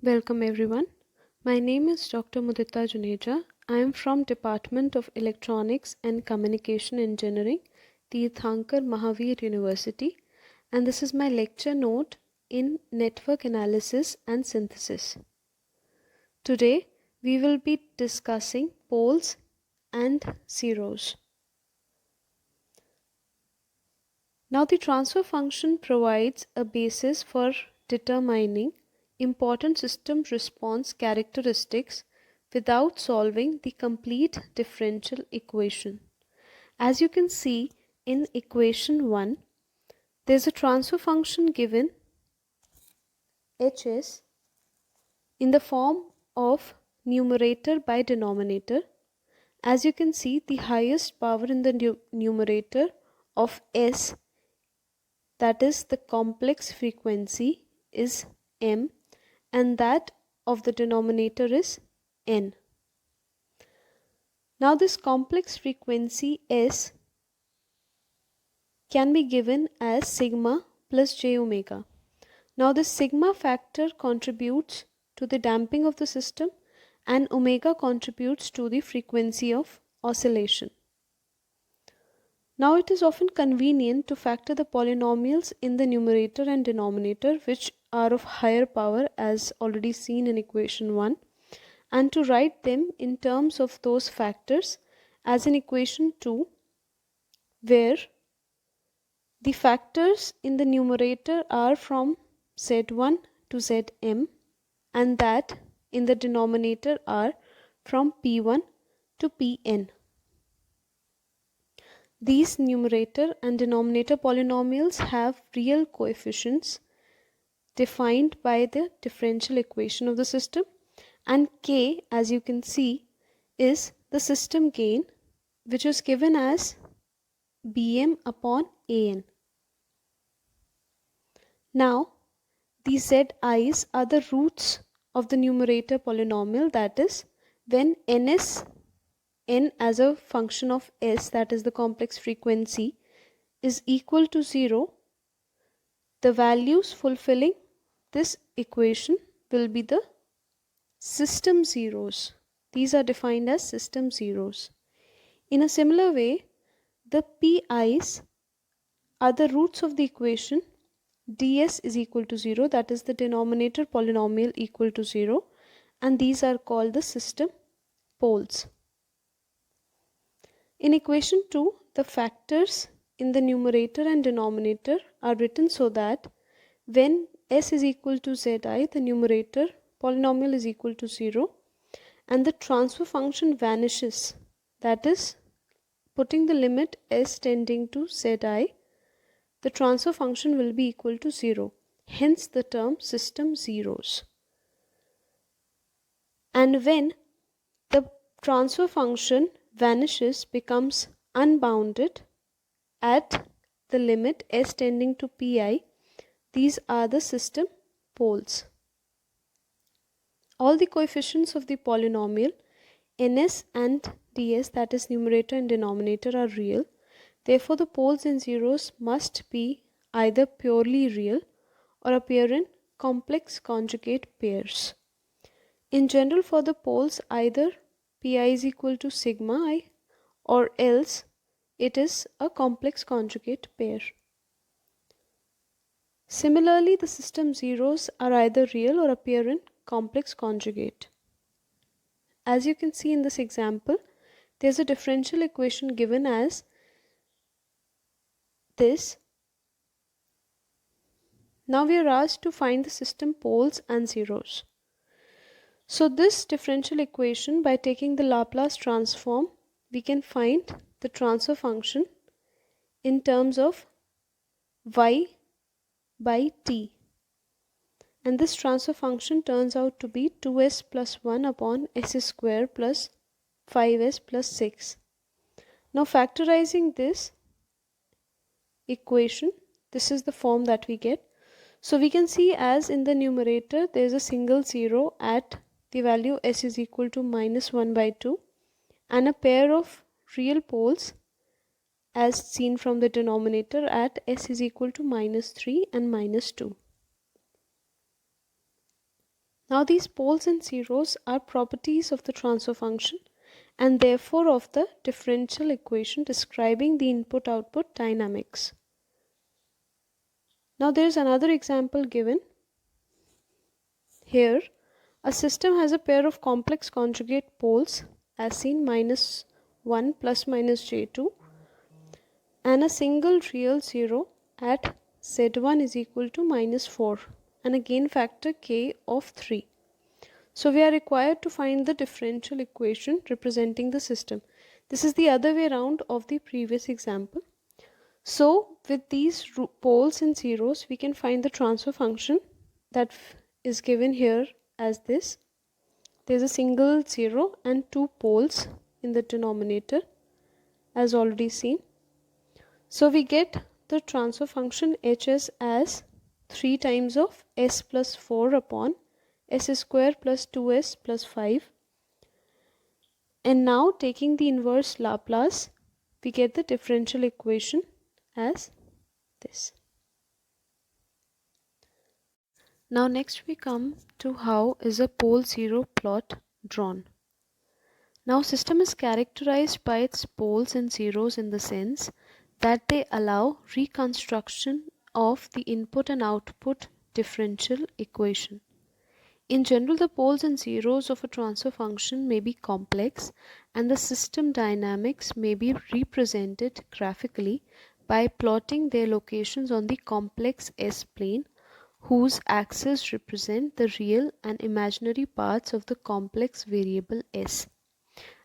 Welcome everyone. My name is Dr. Mudita Juneja. I am from Department of Electronics and Communication Engineering, Tirthankar Mahavir University, and this is my lecture note in Network Analysis and Synthesis. Today we will be discussing poles and zeros. Now the transfer function provides a basis for determining important system response characteristics without solving the complete differential equation. As you can see in equation 1, there is a transfer function given Hs in the form of numerator by denominator. As you can see, the highest power in the numerator of S, that is the complex frequency, is m, and that of the denominator is n. Now this complex frequency S can be given as sigma plus j omega. Now this sigma factor contributes to the damping of the system and omega contributes to the frequency of oscillation. Now it is often convenient to factor the polynomials in the numerator and denominator which are of higher power, as already seen in equation 1, and to write them in terms of those factors as in equation 2, where the factors in the numerator are from z1 to zm and that in the denominator are from p1 to pn. These numerator and denominator polynomials have real coefficients defined by the differential equation of the system, and k, as you can see, is the system gain, which is given as Bm upon An. Now these zi's are the roots of the numerator polynomial, that is, when n as a function of s, that is the complex frequency, is equal to 0, the values fulfilling this equation will be the system zeros. These are defined as system zeros. In a similar way, the pi's are the roots of the equation ds is equal to 0, that is the denominator polynomial equal to 0, and these are called the system poles. In equation 2, the factors in the numerator and denominator are written so that when s is equal to zi, the numerator polynomial is equal to 0 and the transfer function vanishes, that is, putting the limit s tending to zi, the transfer function will be equal to 0. Hence the term system zeros. And when the transfer function vanishes, becomes unbounded at the limit s tending to pi, these are the system poles. All the coefficients of the polynomial ns and ds, that is numerator and denominator, are real. Therefore the poles in zeros must be either purely real or appear in complex conjugate pairs. In general, for the poles, either pi is equal to sigma I or else it is a complex conjugate pair. Similarly, the system zeros are either real or appear in complex conjugate. As you can see in this example, there is a differential equation given as this. Now we are asked to find the system poles and zeros. So this differential equation, by taking the Laplace transform, we can find the transfer function in terms of y by t. And this transfer function turns out to be 2s plus 1 upon s square plus 5s plus 6. Now factorizing this equation, this is the form that we get. So we can see, as in the numerator there is a single zero at the value s is equal to minus 1 by 2 and a pair of real poles as seen from the denominator at s is equal to minus 3 and minus 2. Now these poles and zeros are properties of the transfer function and therefore of the differential equation describing the input-output dynamics. Now there is another example given. Here, a system has a pair of complex conjugate poles as seen -1 plus minus j2 and a single real zero at z1 is equal to -4 and a gain factor k of 3. So we are required to find the differential equation representing the system. This is the other way around of the previous example. So with these poles and zeros, we can find the transfer function that is given here as this. There is a single zero and two poles in the denominator as already seen. So we get the transfer function hs as 3 times of s plus 4 upon s square plus 2s plus 5. And now taking the inverse Laplace, we get the differential equation as this. Now next we come to how is a pole zero plot drawn. Now system is characterized by its poles and zeros in the sense that they allow reconstruction of the input and output differential equation. In general, the poles and zeros of a transfer function may be complex and the system dynamics may be represented graphically by plotting their locations on the complex S-plane whose axes represent the real and imaginary parts of the complex variable S.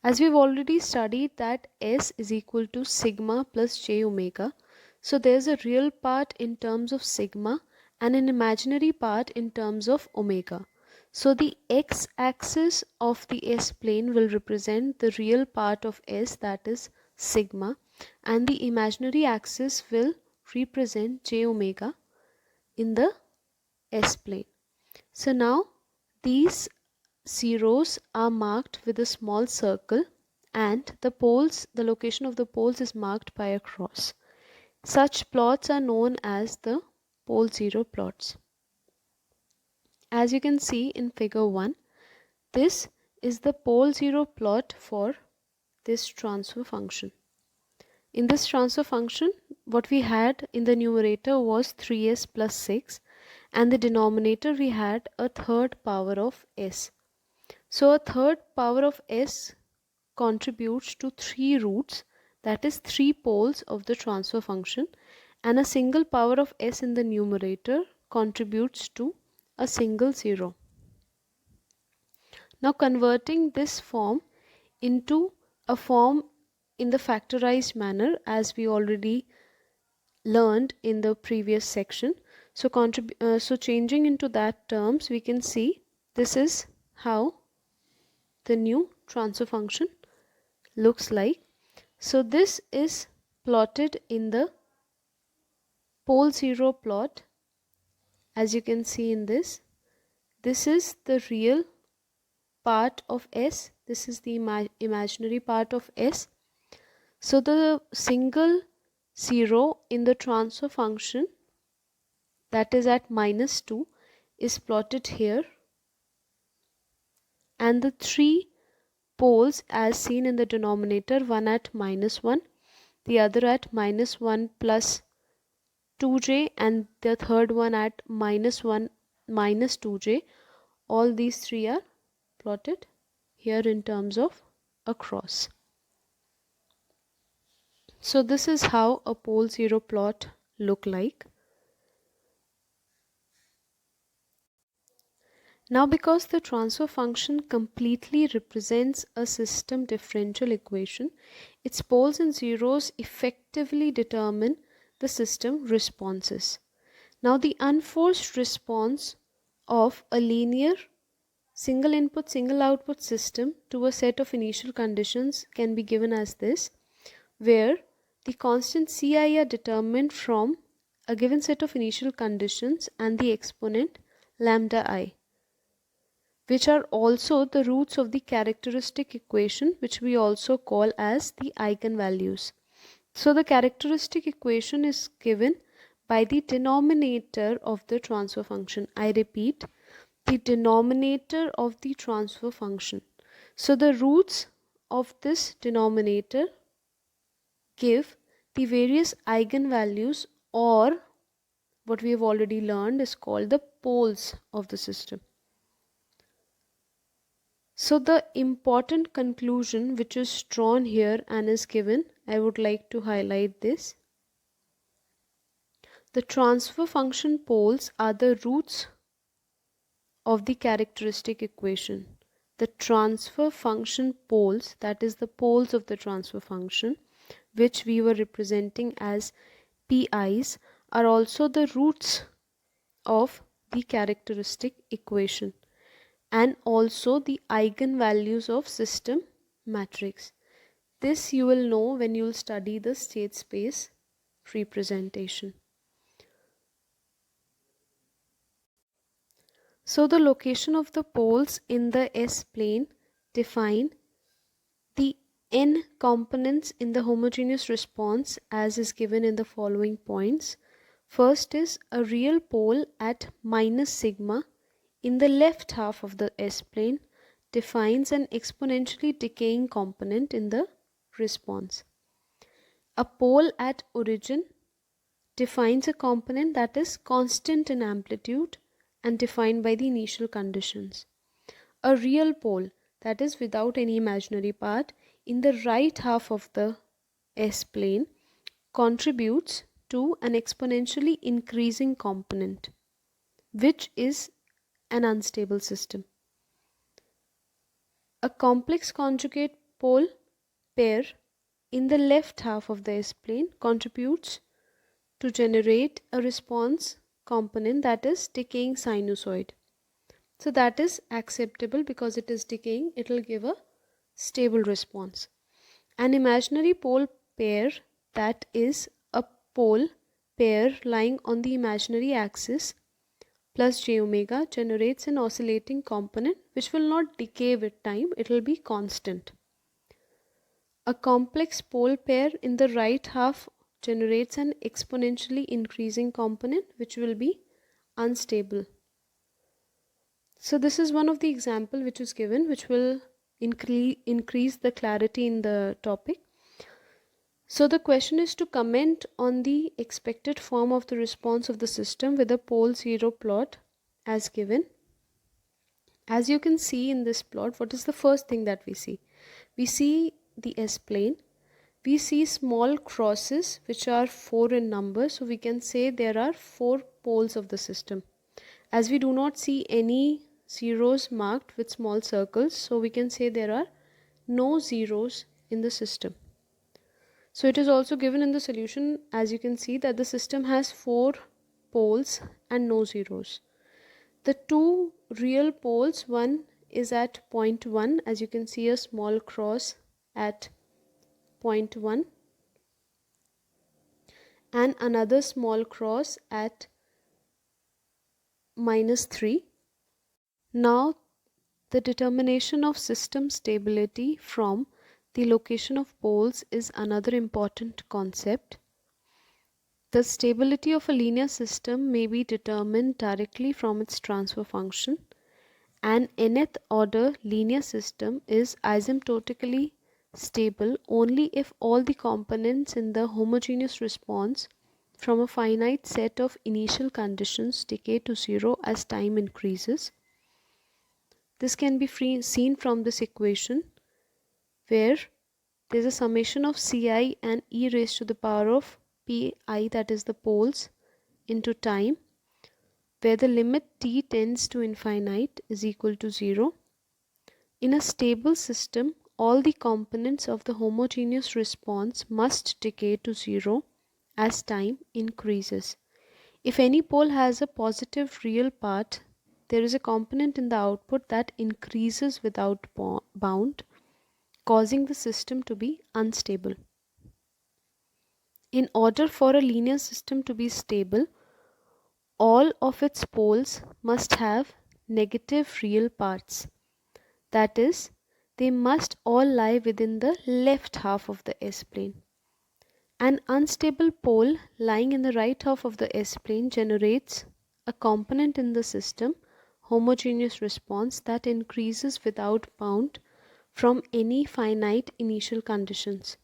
As we've already studied that S is equal to sigma plus j omega, so there's a real part in terms of sigma and an imaginary part in terms of omega. So the x-axis of the S-plane will represent the real part of S, that is sigma, and the imaginary axis will represent j omega in the S-plane. So now these zeros are marked with a small circle and the location of the poles is marked by a cross. Such plots are known as the pole zero plots. As you can see in figure 1, this is the pole zero plot for this transfer function. In this transfer function, what we had in the numerator was 3s plus 6 and the denominator we had a third power of s. So a third power of s contributes to 3 roots, that is 3 poles of the transfer function, and a single power of s in the numerator contributes to a single zero. Now converting this form into a form in the factorized manner as we already learned in the previous section. So changing into that terms, we can see this is how the new transfer function looks like. So this is plotted in the pole zero plot. As you can see in this is the real part of S, this is the imaginary part of S. So the single zero in the transfer function, that is at -2, is plotted here, and the 3 poles as seen in the denominator, one at -1, the other at -1 plus 2j and the third one at -1 minus 2j, all these 3 are plotted here in terms of a cross. So this is how a pole zero plot look like. Now because the transfer function completely represents a system differential equation, its poles and zeros effectively determine the system responses. Now the unforced response of a linear single input single output system to a set of initial conditions can be given as this, where the constant Ci are determined from a given set of initial conditions and the exponent lambda I, which are also the roots of the characteristic equation, which we also call as the eigenvalues. So the characteristic equation is given by the denominator of the transfer function. I repeat, the denominator of the transfer function. So the roots of this denominator give the various eigenvalues, or what we have already learned is called the poles of the system. So the important conclusion which is drawn here and is given, I would like to highlight this. The transfer function poles are the roots of the characteristic equation. The transfer function poles, that is the poles of the transfer function, which we were representing as PIs, are also the roots of the characteristic equation and also the eigenvalues of system matrix. This you will know when you will study the state space representation. So the location of the poles in the S-plane define the n components in the homogeneous response as is given in the following points. First is a real pole at minus sigma in the left half of the S-plane defines an exponentially decaying component in the response. A pole at origin defines a component that is constant in amplitude and defined by the initial conditions. A real pole, that is without any imaginary part, in the right half of the S-plane contributes to an exponentially increasing component, which is an unstable system. A complex conjugate pole pair in the left half of the S-plane contributes to generate a response component that is decaying sinusoid. So that is acceptable because it is decaying, it will give a stable response. An imaginary pole pair, that is a pole pair lying on the imaginary axis plus j omega, generates an oscillating component which will not decay with time, it will be constant. A complex pole pair in the right half generates an exponentially increasing component which will be unstable. So this is one of the example which is given, which will increase the clarity in the topic. So the question is to comment on the expected form of the response of the system with a pole zero plot as given. As you can see in this plot, what is the first thing that we see? We see the S-plane. We see small crosses which are 4 in number. So we can say there are 4 poles of the system. As we do not see any zeros marked with small circles, so we can say there are no zeros in the system. So it is also given in the solution, as you can see, that the system has 4 poles and no zeros. The 2 real poles, one is at point 1, as you can see a small cross at point 1 and another small cross at -3. Now the determination of system stability from the location of poles is another important concept. The stability of a linear system may be determined directly from its transfer function. An nth order linear system is asymptotically stable only if all the components in the homogeneous response from a finite set of initial conditions decay to zero as time increases. This can be seen from this equation where there is a summation of Ci and e raised to the power of Pi, that is the poles, into time, where the limit t tends to infinite is equal to 0. In a stable system, all the components of the homogeneous response must decay to 0 as time increases. If any pole has a positive real part, there is a component in the output that increases without bound, causing the system to be unstable. In order for a linear system to be stable, all of its poles must have negative real parts. That is, they must all lie within the left half of the S-plane. An unstable pole lying in the right half of the S-plane generates a component in the system homogeneous response that increases without bound from any finite initial conditions.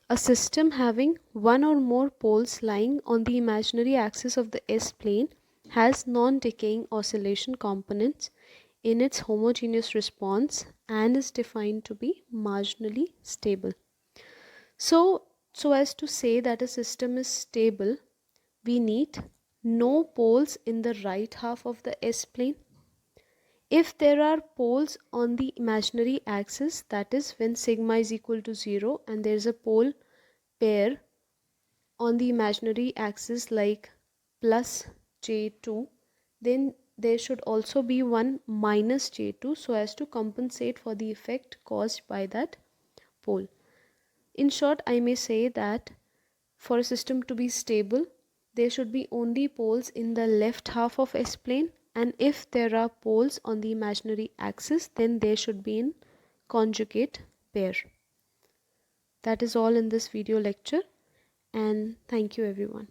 A system having one or more poles lying on the imaginary axis of the S-plane has non-decaying oscillation components in its homogeneous response and is defined to be marginally stable. So as to say that a system is stable, we need no poles in the right half of the S-plane. If there are poles on the imaginary axis, that is when sigma is equal to 0 and there is a pole pair on the imaginary axis like plus J2, then there should also be one minus J2 so as to compensate for the effect caused by that pole. In short, I may say that for a system to be stable, there should be only poles in the left half of S-plane, and if there are poles on the imaginary axis, then they should be in conjugate pair. That is all in this video lecture, and thank you everyone.